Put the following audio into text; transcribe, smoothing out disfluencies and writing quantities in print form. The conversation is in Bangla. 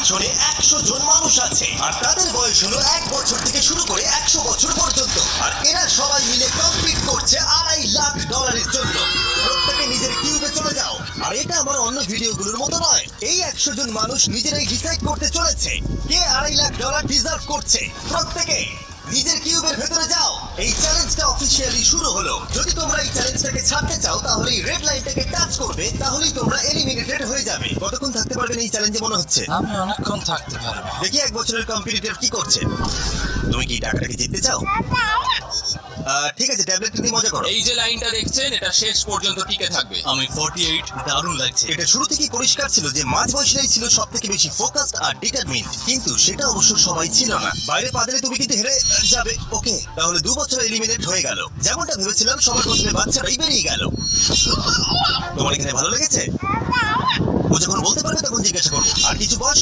পিছনে 100 জন মানুষ আছে আর তাদের বয়স হলো 1 বছর থেকে শুরু করে 100 বছর পর্যন্ত। আর এরা সবাই মিলে কম্পিট করছে $2.5 লাখ জন্য। প্রত্যেকে নিজের কিউবে চলে যাও। আর এটা আমার অন্য ভিডিওগুলোর মতো নয়, এই 100 জন মানুষ নিজেরাই ডিসাইড করতে চলেছে কে $2.5 লাখ ডিজার্ভ করছে। প্রত্যেকে নিজের কিউবের ভেতরে যাও। এই চ্যালেঞ্জটা অফিশিয়ালি শুরু হলো। যদি তোমরা এই চ্যালেঞ্জটাকে ছাড়তে চাও তাহলে এই রেড লাইনটাকে টাচ করবে, তাহলেই তোমরা এলিমিনেটেড হয়ে যাবে। কতক্ষণ থাকতে পারবেন এই চ্যালেঞ্জে মনে হচ্ছে? আমি অনেকক্ষণ থাকতে পারবো। দেখি 1 বছরের কম্পিটিটর কি করছে। তুমি কি টাকাটাকে জিততে চাও? ঠিক আছে, ট্যাবলেটটা নিয়ে মজা করো। এই যে লাইনটা দেখছেন এটা শেষ পর্যন্ত টিকে থাকবে। আমি 48, দারুণ লাগছে। এটা শুরু থেকেই পরিষ্কার ছিল যে মাঝ বয়সীরাই ছিল সবথেকে বেশি ফোকাসড আর ডিটারমিন্ড, কিন্তু সেটা অবশ্য সবাই ছিল না। বাইরে পা দিলে তুমি কিন্তু হেরে যাবে। ওকে, তাহলে 2 বছর এলিমিনেট হয়ে গেল। যেমনটা ভেবেছিলাম সবার প্রথমে বাচ্চাটাই বেরিয়ে গেল। তোমার এখানে ভালো লেগেছে? ও যখন বলতে পারবে তখন জিজ্ঞাসা করবো। আর কিছু বয়স্ক